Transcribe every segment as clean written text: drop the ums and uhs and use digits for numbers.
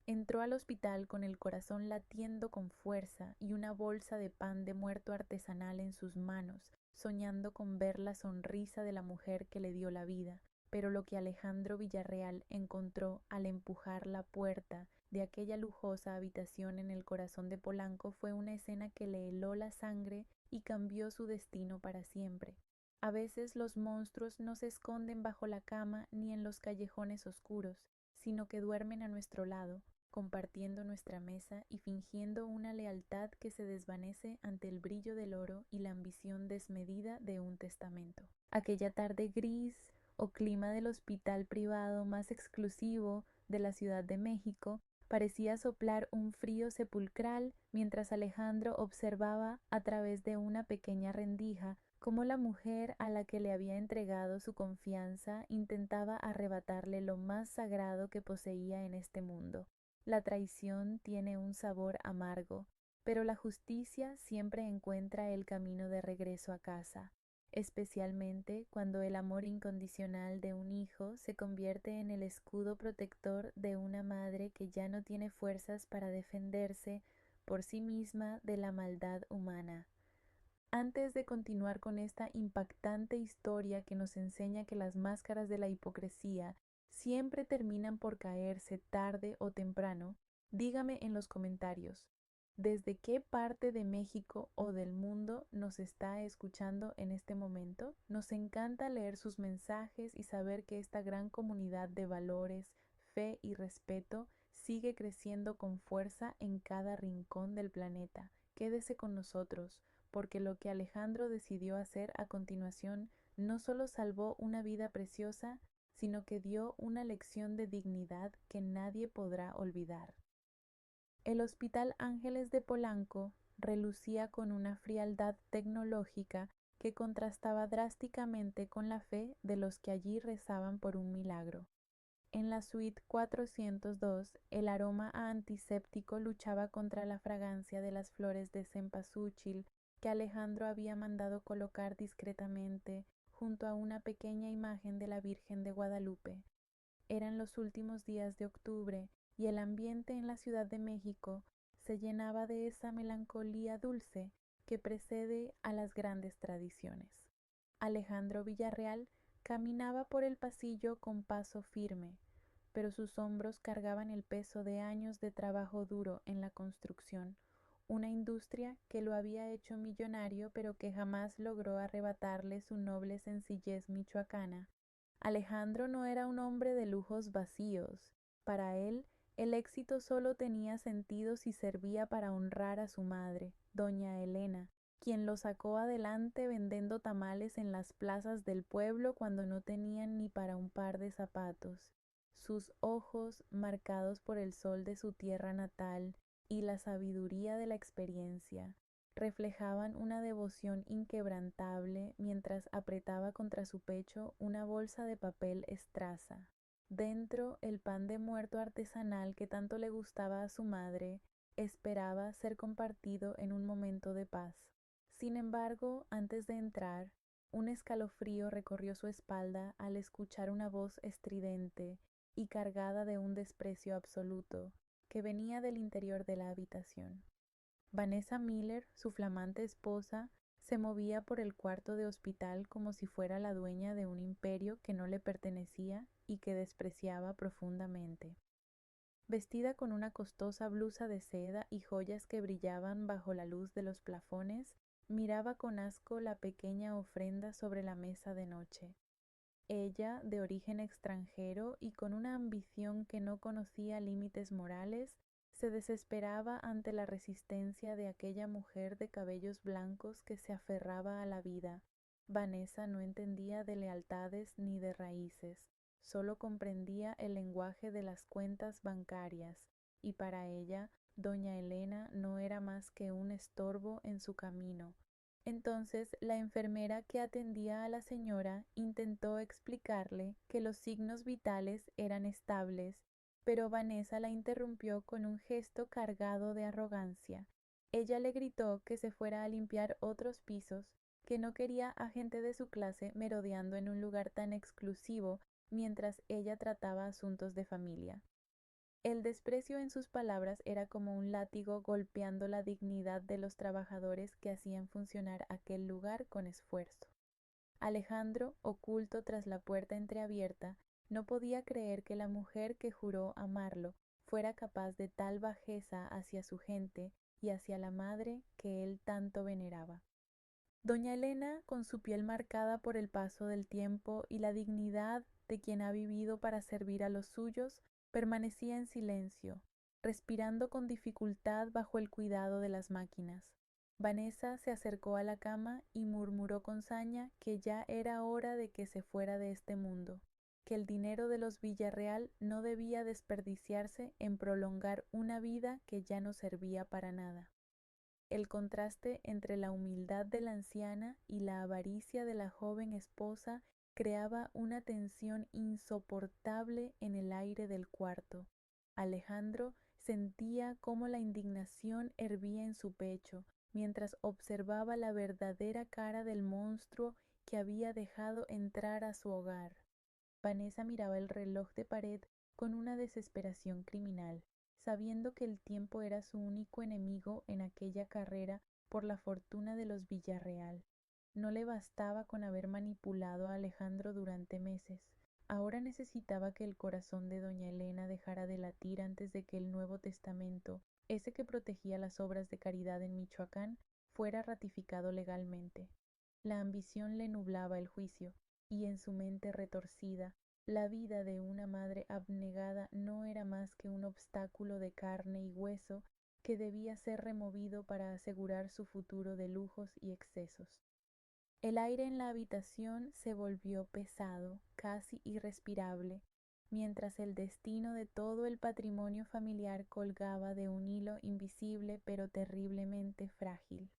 Entró al hospital con el corazón latiendo con fuerza y una bolsa de pan de muerto artesanal en sus manos, soñando con ver la sonrisa de la mujer que le dio la vida. Pero lo que Alejandro Villarreal encontró al empujar la puerta de aquella lujosa habitación en el corazón de Polanco fue una escena que le heló la sangre y cambió su destino para siempre. A veces los monstruos no se esconden bajo la cama ni en los callejones oscuros, sino que duermen a nuestro lado, compartiendo nuestra mesa y fingiendo una lealtad que se desvanece ante el brillo del oro y la ambición desmedida de un testamento. Aquella tarde gris o clima del hospital privado más exclusivo de la Ciudad de México parecía soplar un frío sepulcral mientras Alejandro observaba a través de una pequeña rendija cómo la mujer a la que le había entregado su confianza intentaba arrebatarle lo más sagrado que poseía en este mundo. La traición tiene un sabor amargo, pero la justicia siempre encuentra el camino de regreso a casa, especialmente cuando el amor incondicional de un hijo se convierte en el escudo protector de una madre que ya no tiene fuerzas para defenderse por sí misma de la maldad humana. Antes de continuar con esta impactante historia que nos enseña que las máscaras de la hipocresía siempre terminan por caerse tarde o temprano, dígame en los comentarios, ¿desde qué parte de México o del mundo nos está escuchando en este momento? Nos encanta leer sus mensajes y saber que esta gran comunidad de valores, fe y respeto sigue creciendo con fuerza en cada rincón del planeta. Quédese con nosotros, porque lo que Alejandro decidió hacer a continuación no solo salvó una vida preciosa, sino que dio una lección de dignidad que nadie podrá olvidar. El Hospital Ángeles de Polanco relucía con una frialdad tecnológica que contrastaba drásticamente con la fe de los que allí rezaban por un milagro. En la suite 402, el aroma a antiséptico luchaba contra la fragancia de las flores de cempasúchil que Alejandro había mandado colocar discretamente junto a una pequeña imagen de la Virgen de Guadalupe. Eran los últimos días de octubre y el ambiente en la Ciudad de México se llenaba de esa melancolía dulce que precede a las grandes tradiciones. Alejandro Villarreal caminaba por el pasillo con paso firme, pero sus hombros cargaban el peso de años de trabajo duro en la construcción, una industria que lo había hecho millonario pero que jamás logró arrebatarle su noble sencillez michoacana. Alejandro no era un hombre de lujos vacíos. Para él, el éxito solo tenía sentido si servía para honrar a su madre, doña Elena, quien lo sacó adelante vendiendo tamales en las plazas del pueblo cuando no tenían ni para un par de zapatos. Sus ojos, marcados por el sol de su tierra natal y la sabiduría de la experiencia, reflejaban una devoción inquebrantable mientras apretaba contra su pecho una bolsa de papel estraza. Dentro, el pan de muerto artesanal que tanto le gustaba a su madre esperaba ser compartido en un momento de paz. Sin embargo, antes de entrar, un escalofrío recorrió su espalda al escuchar una voz estridente y cargada de un desprecio absoluto que venía del interior de la habitación. Vanessa Miller, su flamante esposa, se movía por el cuarto de hospital como si fuera la dueña de un imperio que no le pertenecía y que despreciaba profundamente. Vestida con una costosa blusa de seda y joyas que brillaban bajo la luz de los plafones, miraba con asco la pequeña ofrenda sobre la mesa de noche. Ella, de origen extranjero y con una ambición que no conocía límites morales, se desesperaba ante la resistencia de aquella mujer de cabellos blancos que se aferraba a la vida. Vanessa no entendía de lealtades ni de raíces, solo comprendía el lenguaje de las cuentas bancarias, y para ella, doña Elena no era más que un estorbo en su camino. Entonces la enfermera que atendía a la señora intentó explicarle que los signos vitales eran estables, pero Vanessa la interrumpió con un gesto cargado de arrogancia. Ella le gritó que se fuera a limpiar otros pisos, que no quería a gente de su clase merodeando en un lugar tan exclusivo mientras ella trataba asuntos de familia. El desprecio en sus palabras era como un látigo golpeando la dignidad de los trabajadores que hacían funcionar aquel lugar con esfuerzo. Alejandro, oculto tras la puerta entreabierta, no podía creer que la mujer que juró amarlo fuera capaz de tal bajeza hacia su gente y hacia la madre que él tanto veneraba. Doña Elena, con su piel marcada por el paso del tiempo y la dignidad de quien ha vivido para servir a los suyos, permanecía en silencio, respirando con dificultad bajo el cuidado de las máquinas. Vanessa se acercó a la cama y murmuró con saña que ya era hora de que se fuera de este mundo, que el dinero de los Villarreal no debía desperdiciarse en prolongar una vida que ya no servía para nada. El contraste entre la humildad de la anciana y la avaricia de la joven esposa creaba una tensión insoportable en el aire del cuarto. Alejandro sentía cómo la indignación hervía en su pecho, mientras observaba la verdadera cara del monstruo que había dejado entrar a su hogar. Vanessa miraba el reloj de pared con una desesperación criminal, sabiendo que el tiempo era su único enemigo en aquella carrera por la fortuna de los Villarreal. No le bastaba con haber manipulado a Alejandro durante meses. Ahora necesitaba que el corazón de doña Elena dejara de latir antes de que el Nuevo Testamento, ese que protegía las obras de caridad en Michoacán, fuera ratificado legalmente. La ambición le nublaba el juicio, y en su mente retorcida, la vida de una madre abnegada no era más que un obstáculo de carne y hueso que debía ser removido para asegurar su futuro de lujos y excesos. El aire en la habitación se volvió pesado, casi irrespirable, mientras el destino de todo el patrimonio familiar colgaba de un hilo invisible pero terriblemente frágil.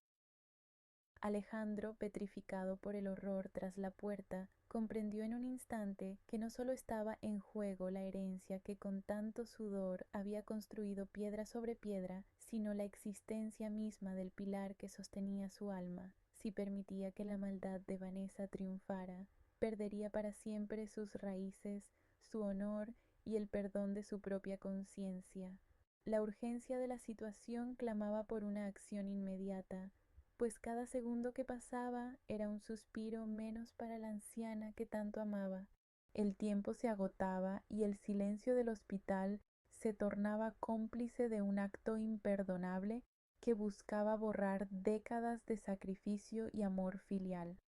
Alejandro, petrificado por el horror tras la puerta, comprendió en un instante que no solo estaba en juego la herencia que con tanto sudor había construido piedra sobre piedra, sino la existencia misma del pilar que sostenía su alma. Si permitía que la maldad de Vanessa triunfara, perdería para siempre sus raíces, su honor y el perdón de su propia conciencia. La urgencia de la situación clamaba por una acción inmediata, pues cada segundo que pasaba era un suspiro menos para la anciana que tanto amaba. El tiempo se agotaba y el silencio del hospital se tornaba cómplice de un acto imperdonable que buscaba borrar décadas de sacrificio y amor filial.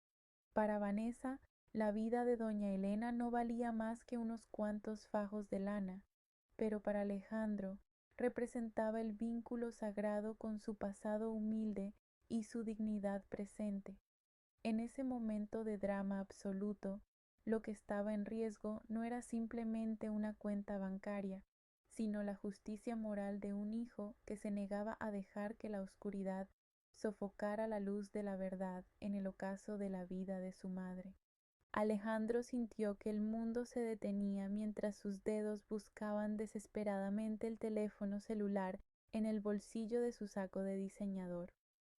Para Vanessa, la vida de doña Elena no valía más que unos cuantos fajos de lana, pero para Alejandro representaba el vínculo sagrado con su pasado humilde y su dignidad presente. En ese momento de drama absoluto, lo que estaba en riesgo no era simplemente una cuenta bancaria, sino la justicia moral de un hijo que se negaba a dejar que la oscuridad sofocara la luz de la verdad en el ocaso de la vida de su madre. Alejandro sintió que el mundo se detenía mientras sus dedos buscaban desesperadamente el teléfono celular en el bolsillo de su saco de diseñador.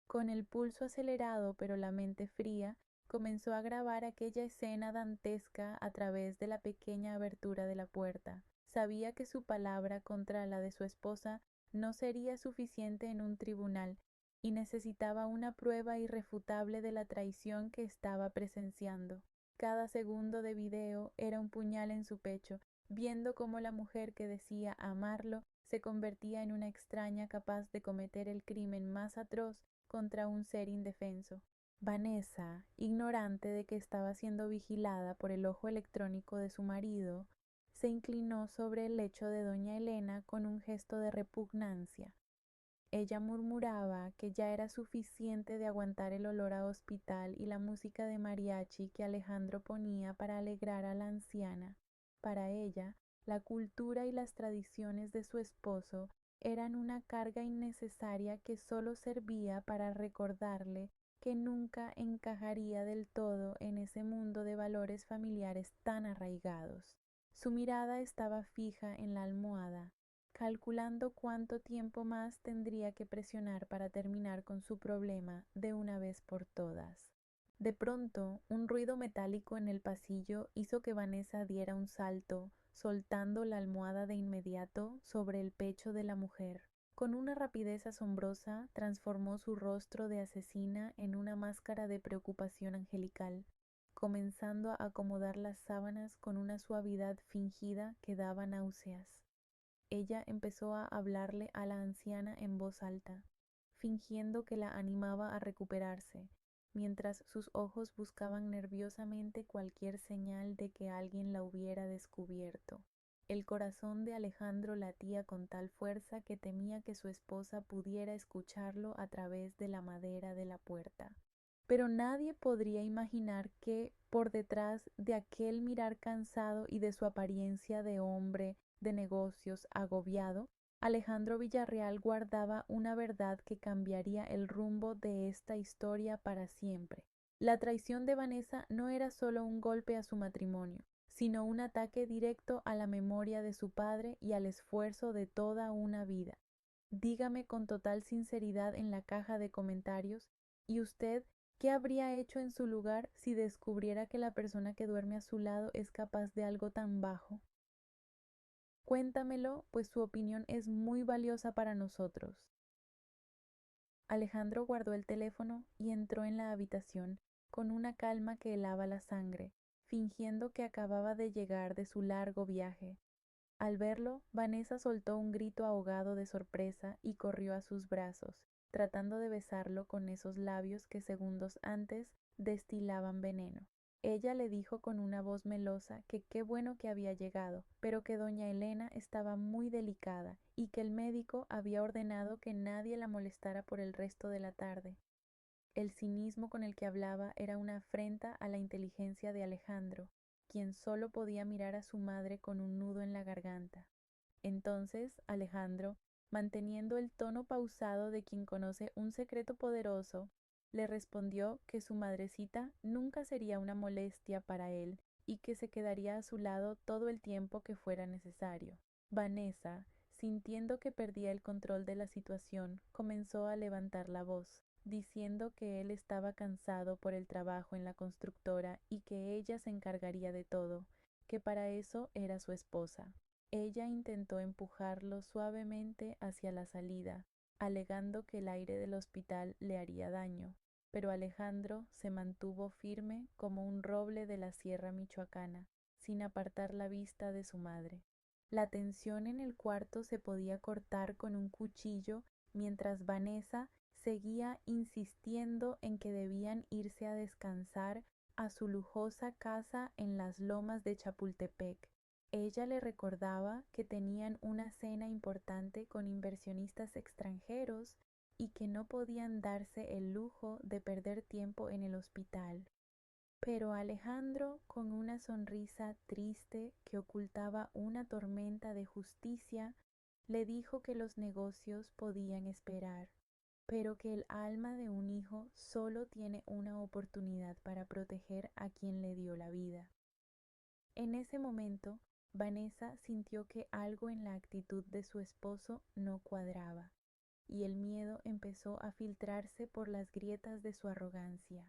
Con el pulso acelerado pero la mente fría, comenzó a grabar aquella escena dantesca a través de la pequeña abertura de la puerta. Sabía que su palabra contra la de su esposa no sería suficiente en un tribunal y necesitaba una prueba irrefutable de la traición que estaba presenciando. Cada segundo de video era un puñal en su pecho, viendo cómo la mujer que decía amarlo se convertía en una extraña capaz de cometer el crimen más atroz contra un ser indefenso. Vanessa, ignorante de que estaba siendo vigilada por el ojo electrónico de su marido, se inclinó sobre el lecho de doña Elena con un gesto de repugnancia. Ella murmuraba que ya era suficiente de aguantar el olor a hospital y la música de mariachi que Alejandro ponía para alegrar a la anciana. Para ella, la cultura y las tradiciones de su esposo eran una carga innecesaria que solo servía para recordarle que nunca encajaría del todo en ese mundo de valores familiares tan arraigados. Su mirada estaba fija en la almohada, calculando cuánto tiempo más tendría que presionar para terminar con su problema de una vez por todas. De pronto, un ruido metálico en el pasillo hizo que Vanessa diera un salto, soltando la almohada de inmediato sobre el pecho de la mujer. Con una rapidez asombrosa transformó su rostro de asesina en una máscara de preocupación angelical, comenzando a acomodar las sábanas con una suavidad fingida que daba náuseas. Ella empezó a hablarle a la anciana en voz alta, fingiendo que la animaba a recuperarse, mientras sus ojos buscaban nerviosamente cualquier señal de que alguien la hubiera descubierto. El corazón de Alejandro latía con tal fuerza que temía que su esposa pudiera escucharlo a través de la madera de la puerta. Pero nadie podría imaginar que, por detrás de aquel mirar cansado y de su apariencia de hombre de negocios agobiado, Alejandro Villarreal guardaba una verdad que cambiaría el rumbo de esta historia para siempre. La traición de Vanessa no era solo un golpe a su matrimonio, sino un ataque directo a la memoria de su padre y al esfuerzo de toda una vida. Dígame con total sinceridad en la caja de comentarios, ¿y usted qué habría hecho en su lugar si descubriera que la persona que duerme a su lado es capaz de algo tan bajo? Cuéntamelo, pues su opinión es muy valiosa para nosotros. Alejandro guardó el teléfono y entró en la habitación con una calma que helaba la sangre, fingiendo que acababa de llegar de su largo viaje. Al verlo, Vanessa soltó un grito ahogado de sorpresa y corrió a sus brazos, tratando de besarlo con esos labios que segundos antes destilaban veneno. Ella le dijo con una voz melosa que qué bueno que había llegado, pero que doña Elena estaba muy delicada y que el médico había ordenado que nadie la molestara por el resto de la tarde. El cinismo con el que hablaba era una afrenta a la inteligencia de Alejandro, quien solo podía mirar a su madre con un nudo en la garganta. Entonces Alejandro, manteniendo el tono pausado de quien conoce un secreto poderoso, le respondió que su madrecita nunca sería una molestia para él y que se quedaría a su lado todo el tiempo que fuera necesario. Vanessa, sintiendo que perdía el control de la situación, comenzó a levantar la voz, diciendo que él estaba cansado por el trabajo en la constructora y que ella se encargaría de todo, que para eso era su esposa. Ella intentó empujarlo suavemente hacia la salida, alegando que el aire del hospital le haría daño, pero Alejandro se mantuvo firme como un roble de la sierra michoacana, sin apartar la vista de su madre. La tensión en el cuarto se podía cortar con un cuchillo mientras Vanessa seguía insistiendo en que debían irse a descansar a su lujosa casa en las lomas de Chapultepec. Ella le recordaba que tenían una cena importante con inversionistas extranjeros y que no podían darse el lujo de perder tiempo en el hospital. Pero Alejandro, con una sonrisa triste que ocultaba una tormenta de justicia, le dijo que los negocios podían esperar, pero que el alma de un hijo solo tiene una oportunidad para proteger a quien le dio la vida. En ese momento, Vanessa sintió que algo en la actitud de su esposo no cuadraba, y el miedo empezó a filtrarse por las grietas de su arrogancia.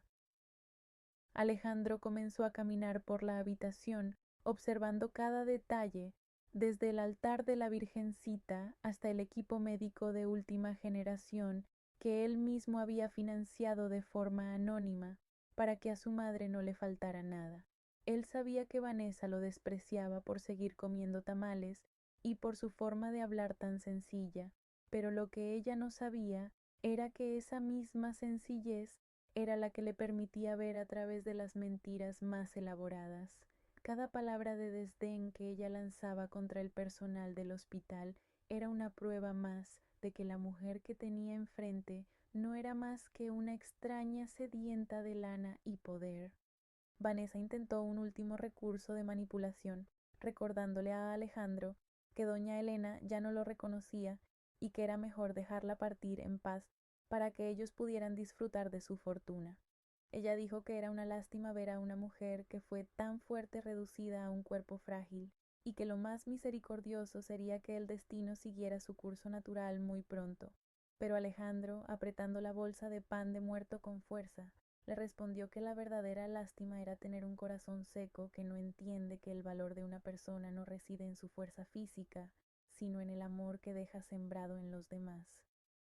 Alejandro comenzó a caminar por la habitación, observando cada detalle, desde el altar de la Virgencita hasta el equipo médico de última generación que él mismo había financiado de forma anónima para que a su madre no le faltara nada. Él sabía que Vanessa lo despreciaba por seguir comiendo tamales y por su forma de hablar tan sencilla, pero lo que ella no sabía era que esa misma sencillez era la que le permitía ver a través de las mentiras más elaboradas. Cada palabra de desdén que ella lanzaba contra el personal del hospital era una prueba más de que la mujer que tenía enfrente no era más que una extraña sedienta de lana y poder. Vanessa intentó un último recurso de manipulación, recordándole a Alejandro que doña Elena ya no lo reconocía y que era mejor dejarla partir en paz para que ellos pudieran disfrutar de su fortuna. Ella dijo que era una lástima ver a una mujer que fue tan fuerte reducida a un cuerpo frágil, y que lo más misericordioso sería que el destino siguiera su curso natural muy pronto. Pero Alejandro, apretando la bolsa de pan de muerto con fuerza, Le respondió que la verdadera lástima era tener un corazón seco que no entiende que el valor de una persona no reside en su fuerza física, sino en el amor que deja sembrado en los demás.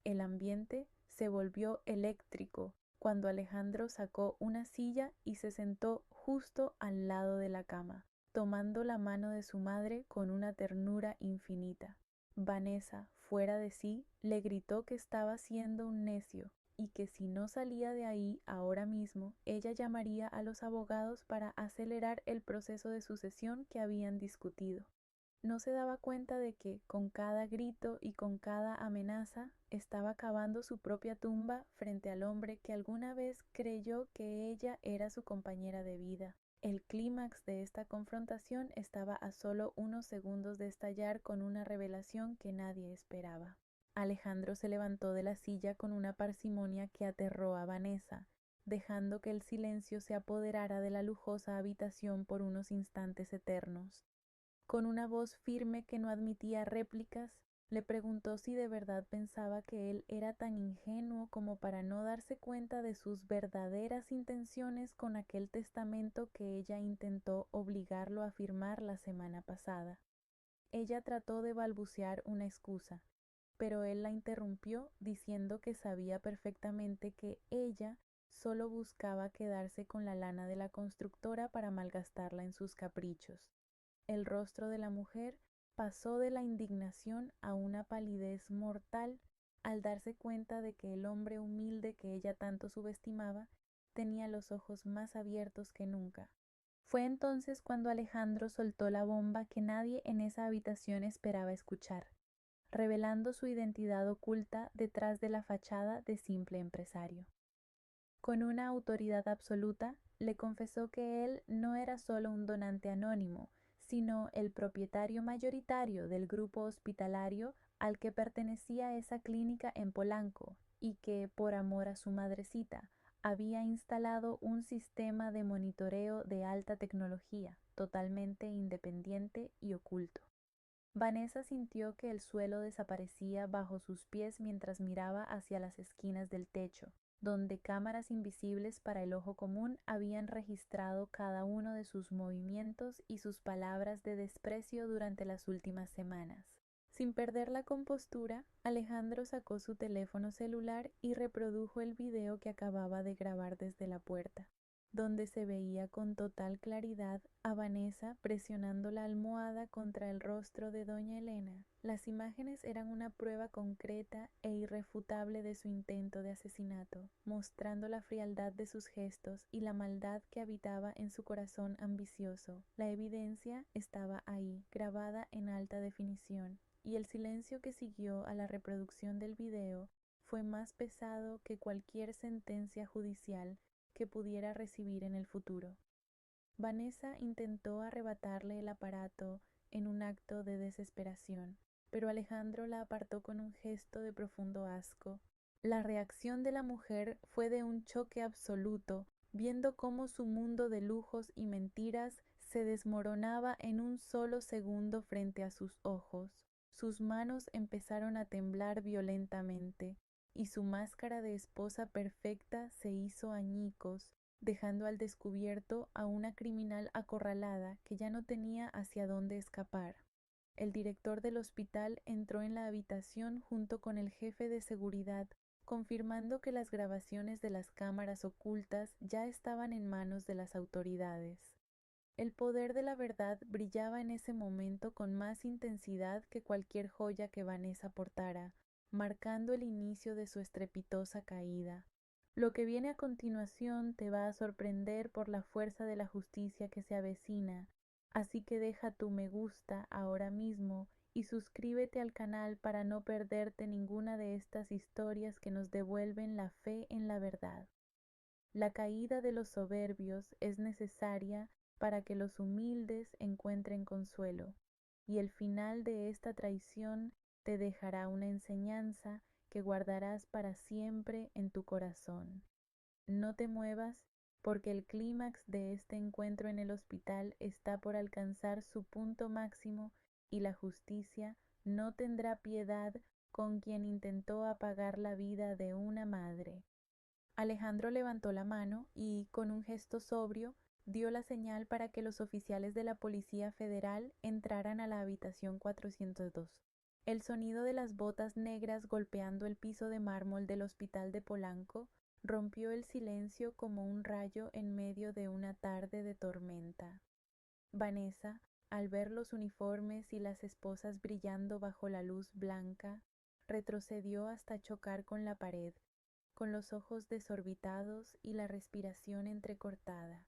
El ambiente se volvió eléctrico cuando Alejandro sacó una silla y se sentó justo al lado de la cama, tomando la mano de su madre con una ternura infinita. Vanessa, fuera de sí, le gritó que estaba siendo un necio y que si no salía de ahí ahora mismo, ella llamaría a los abogados para acelerar el proceso de sucesión que habían discutido. No se daba cuenta de que, con cada grito y con cada amenaza, estaba cavando su propia tumba frente al hombre que alguna vez creyó que ella era su compañera de vida. El clímax de esta confrontación estaba a solo unos segundos de estallar con una revelación que nadie esperaba. Alejandro se levantó de la silla con una parsimonia que aterró a Vanessa, dejando que el silencio se apoderara de la lujosa habitación por unos instantes eternos. Con una voz firme que no admitía réplicas, le preguntó si de verdad pensaba que él era tan ingenuo como para no darse cuenta de sus verdaderas intenciones con aquel testamento que ella intentó obligarlo a firmar la semana pasada. Ella trató de balbucear una excusa, pero él la interrumpió diciendo que sabía perfectamente que ella solo buscaba quedarse con la lana de la constructora para malgastarla en sus caprichos. El rostro de la mujer pasó de la indignación a una palidez mortal al darse cuenta de que el hombre humilde que ella tanto subestimaba tenía los ojos más abiertos que nunca. Fue entonces cuando Alejandro soltó la bomba que nadie en esa habitación esperaba escuchar, revelando su identidad oculta detrás de la fachada de simple empresario. Con una autoridad absoluta, le confesó que él no era solo un donante anónimo, sino el propietario mayoritario del grupo hospitalario al que pertenecía esa clínica en Polanco y que, por amor a su madrecita, había instalado un sistema de monitoreo de alta tecnología, totalmente independiente y oculto. Vanessa sintió que el suelo desaparecía bajo sus pies mientras miraba hacia las esquinas del techo, donde cámaras invisibles para el ojo común habían registrado cada uno de sus movimientos y sus palabras de desprecio durante las últimas semanas. Sin perder la compostura, Alejandro sacó su teléfono celular y reprodujo el video que acababa de grabar desde la puerta, donde se veía con total claridad a Vanessa presionando la almohada contra el rostro de doña Elena. Las imágenes eran una prueba concreta e irrefutable de su intento de asesinato, mostrando la frialdad de sus gestos y la maldad que habitaba en su corazón ambicioso. La evidencia estaba ahí, grabada en alta definición, y el silencio que siguió a la reproducción del video fue más pesado que cualquier sentencia judicial que pudiera recibir en el futuro. Vanessa intentó arrebatarle el aparato en un acto de desesperación, pero Alejandro la apartó con un gesto de profundo asco. La reacción de la mujer fue de un choque absoluto, viendo cómo su mundo de lujos y mentiras se desmoronaba en un solo segundo frente a sus ojos. Sus manos empezaron a temblar violentamente, y su máscara de esposa perfecta se hizo añicos, dejando al descubierto a una criminal acorralada que ya no tenía hacia dónde escapar. El director del hospital entró en la habitación junto con el jefe de seguridad, confirmando que las grabaciones de las cámaras ocultas ya estaban en manos de las autoridades. El poder de la verdad brillaba en ese momento con más intensidad que cualquier joya que Vanessa portara, marcando el inicio de su estrepitosa caída. Lo que viene a continuación te va a sorprender por la fuerza de la justicia que se avecina, así que deja tu me gusta ahora mismo y suscríbete al canal para no perderte ninguna de estas historias que nos devuelven la fe en la verdad. La caída de los soberbios es necesaria para que los humildes encuentren consuelo, y el final de esta traición te dejará una enseñanza que guardarás para siempre en tu corazón. No te muevas, porque el clímax de este encuentro en el hospital está por alcanzar su punto máximo y la justicia no tendrá piedad con quien intentó apagar la vida de una madre. Alejandro levantó la mano y, con un gesto sobrio, dio la señal para que los oficiales de la Policía Federal entraran a la habitación 402. El sonido de las botas negras golpeando el piso de mármol del hospital de Polanco rompió el silencio como un rayo en medio de una tarde de tormenta. Vanessa, al ver los uniformes y las esposas brillando bajo la luz blanca, retrocedió hasta chocar con la pared, con los ojos desorbitados y la respiración entrecortada.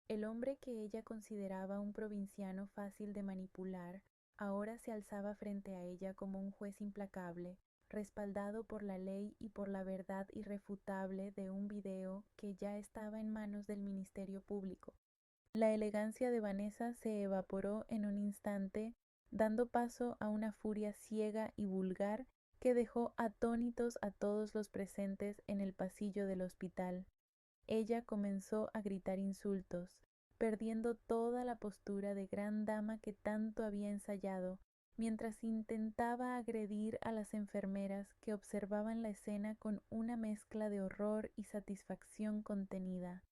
El hombre que ella consideraba un provinciano fácil de manipular, ahora se alzaba frente a ella como un juez implacable, respaldado por la ley y por la verdad irrefutable de un video que ya estaba en manos del Ministerio Público. La elegancia de Vanessa se evaporó en un instante, dando paso a una furia ciega y vulgar que dejó atónitos a todos los presentes en el pasillo del hospital. Ella comenzó a gritar insultos, perdiendo toda la postura de gran dama que tanto había ensayado, mientras intentaba agredir a las enfermeras que observaban la escena con una mezcla de horror y satisfacción contenida.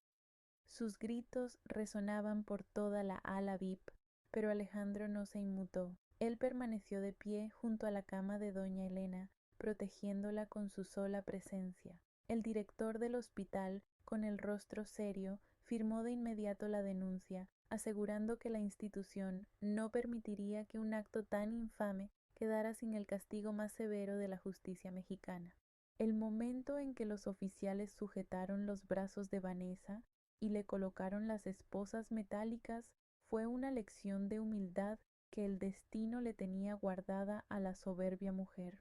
Sus gritos resonaban por toda la ala VIP, pero Alejandro no se inmutó. Él permaneció de pie junto a la cama de doña Elena, protegiéndola con su sola presencia. El director del hospital, con el rostro serio, firmó de inmediato la denuncia, asegurando que la institución no permitiría que un acto tan infame quedara sin el castigo más severo de la justicia mexicana. El momento en que los oficiales sujetaron los brazos de Vanessa y le colocaron las esposas metálicas fue una lección de humildad que el destino le tenía guardada a la soberbia mujer.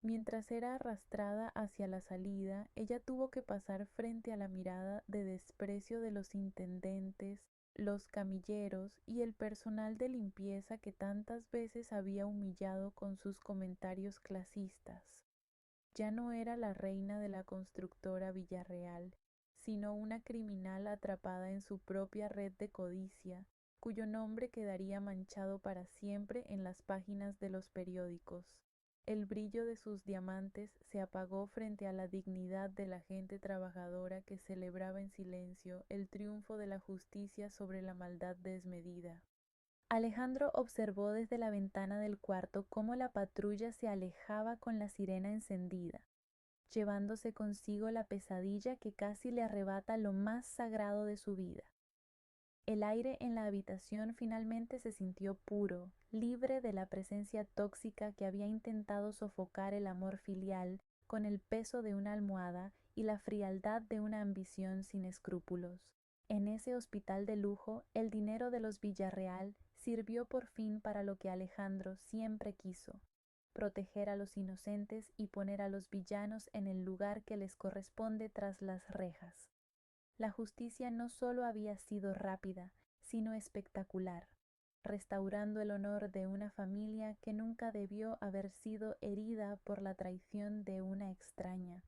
Mientras era arrastrada hacia la salida, ella tuvo que pasar frente a la mirada de desprecio de los intendentes, los camilleros y el personal de limpieza que tantas veces había humillado con sus comentarios clasistas. Ya no era la reina de la constructora Villarreal, sino una criminal atrapada en su propia red de codicia, cuyo nombre quedaría manchado para siempre en las páginas de los periódicos. El brillo de sus diamantes se apagó frente a la dignidad de la gente trabajadora que celebraba en silencio el triunfo de la justicia sobre la maldad desmedida. Alejandro observó desde la ventana del cuarto cómo la patrulla se alejaba con la sirena encendida, llevándose consigo la pesadilla que casi le arrebata lo más sagrado de su vida. El aire en la habitación finalmente se sintió puro, libre de la presencia tóxica que había intentado sofocar el amor filial con el peso de una almohada y la frialdad de una ambición sin escrúpulos. En ese hospital de lujo, el dinero de los Villarreal sirvió por fin para lo que Alejandro siempre quiso: proteger a los inocentes y poner a los villanos en el lugar que les corresponde tras las rejas. La justicia no solo había sido rápida, sino espectacular, restaurando el honor de una familia que nunca debió haber sido herida por la traición de una extraña.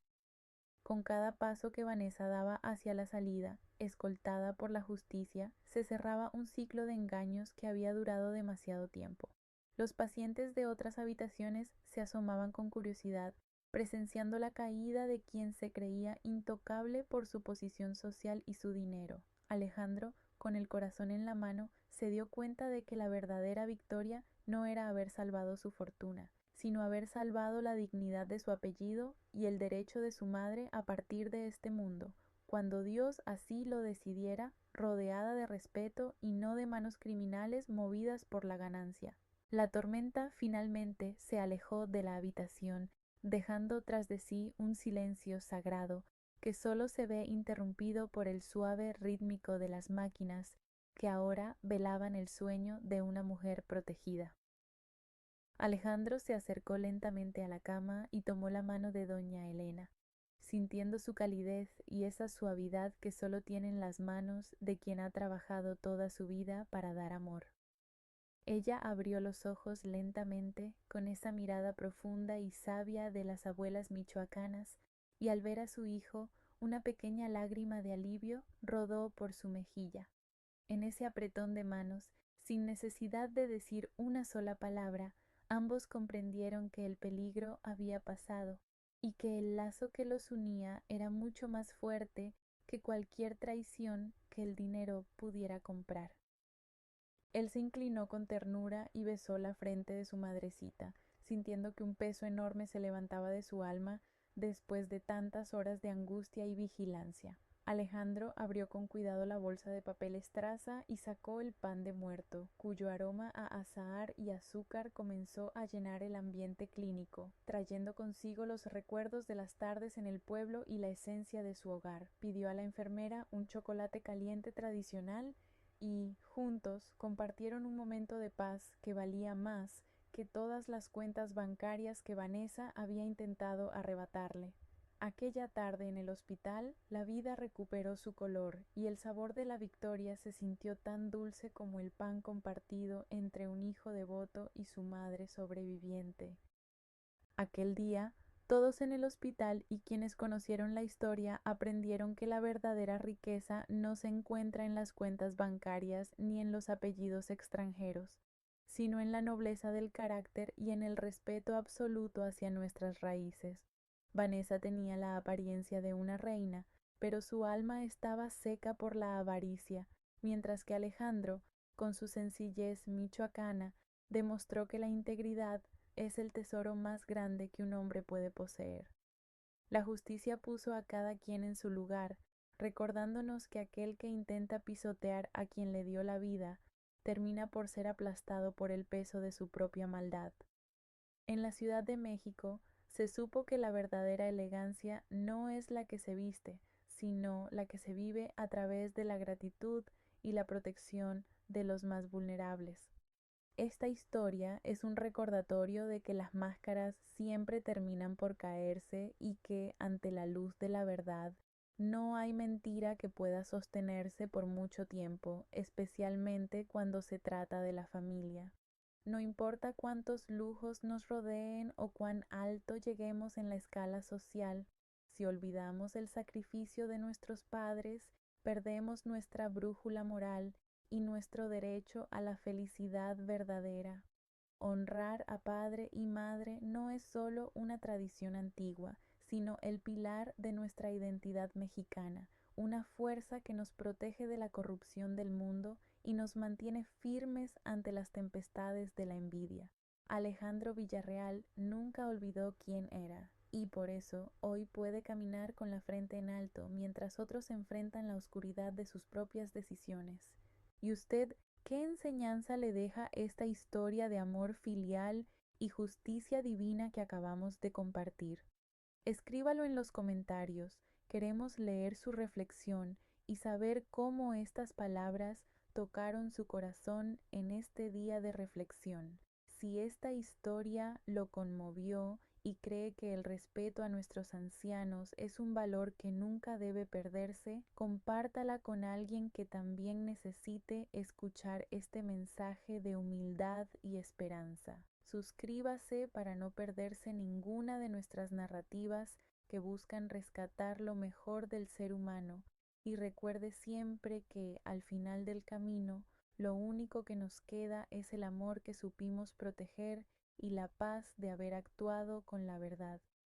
Con cada paso que Vanessa daba hacia la salida, escoltada por la justicia, se cerraba un ciclo de engaños que había durado demasiado tiempo. Los pacientes de otras habitaciones se asomaban con curiosidad, presenciando la caída de quien se creía intocable por su posición social y su dinero. Alejandro, con el corazón en la mano, se dio cuenta de que la verdadera victoria no era haber salvado su fortuna, sino haber salvado la dignidad de su apellido y el derecho de su madre a partir de este mundo, cuando Dios así lo decidiera, rodeada de respeto y no de manos criminales movidas por la ganancia. La tormenta finalmente se alejó de la habitación, dejando tras de sí un silencio sagrado que solo se ve interrumpido por el suave rítmico de las máquinas que ahora velaban el sueño de una mujer protegida. Alejandro se acercó lentamente a la cama y tomó la mano de doña Elena, sintiendo su calidez y esa suavidad que solo tienen las manos de quien ha trabajado toda su vida para dar amor. Ella abrió los ojos lentamente con esa mirada profunda y sabia de las abuelas michoacanas, y al ver a su hijo, una pequeña lágrima de alivio rodó por su mejilla. En ese apretón de manos, sin necesidad de decir una sola palabra, ambos comprendieron que el peligro había pasado y que el lazo que los unía era mucho más fuerte que cualquier traición que el dinero pudiera comprar. Él se inclinó con ternura y besó la frente de su madrecita, sintiendo que un peso enorme se levantaba de su alma después de tantas horas de angustia y vigilancia. Alejandro abrió con cuidado la bolsa de papel estraza y sacó el pan de muerto, cuyo aroma a azahar y azúcar comenzó a llenar el ambiente clínico, trayendo consigo los recuerdos de las tardes en el pueblo y la esencia de su hogar. Pidió a la enfermera un chocolate caliente tradicional y, juntos, compartieron un momento de paz que valía más que todas las cuentas bancarias que Vanessa había intentado arrebatarle. Aquella tarde en el hospital, la vida recuperó su color y el sabor de la victoria se sintió tan dulce como el pan compartido entre un hijo devoto y su madre sobreviviente. Aquel día, todos en el hospital y quienes conocieron la historia aprendieron que la verdadera riqueza no se encuentra en las cuentas bancarias ni en los apellidos extranjeros, sino en la nobleza del carácter y en el respeto absoluto hacia nuestras raíces. Vanessa tenía la apariencia de una reina, pero su alma estaba seca por la avaricia, mientras que Alejandro, con su sencillez michoacana, demostró que la integridad es el tesoro más grande que un hombre puede poseer. La justicia puso a cada quien en su lugar, recordándonos que aquel que intenta pisotear a quien le dio la vida termina por ser aplastado por el peso de su propia maldad. En la Ciudad de México se supo que la verdadera elegancia no es la que se viste, sino la que se vive a través de la gratitud y la protección de los más vulnerables. Esta historia es un recordatorio de que las máscaras siempre terminan por caerse y que, ante la luz de la verdad, no hay mentira que pueda sostenerse por mucho tiempo, especialmente cuando se trata de la familia. No importa cuántos lujos nos rodeen o cuán alto lleguemos en la escala social, si olvidamos el sacrificio de nuestros padres, perdemos nuestra brújula moral y nuestro derecho a la felicidad verdadera. Honrar a padre y madre no es solo una tradición antigua, sino el pilar de nuestra identidad mexicana, una fuerza que nos protege de la corrupción del mundo y nos mantiene firmes ante las tempestades de la envidia. Alejandro Villarreal nunca olvidó quién era, y por eso hoy puede caminar con la frente en alto mientras otros enfrentan la oscuridad de sus propias decisiones. ¿Y usted qué enseñanza le deja esta historia de amor filial y justicia divina que acabamos de compartir? Escríbalo en los comentarios. Queremos leer su reflexión y saber cómo estas palabras tocaron su corazón en este día de reflexión. Si esta historia lo conmovió y cree que el respeto a nuestros ancianos es un valor que nunca debe perderse, compártala con alguien que también necesite escuchar este mensaje de humildad y esperanza. Suscríbase para no perderse ninguna de nuestras narrativas que buscan rescatar lo mejor del ser humano, y recuerde siempre que, al final del camino, lo único que nos queda es el amor que supimos proteger y la paz de haber actuado con la verdad.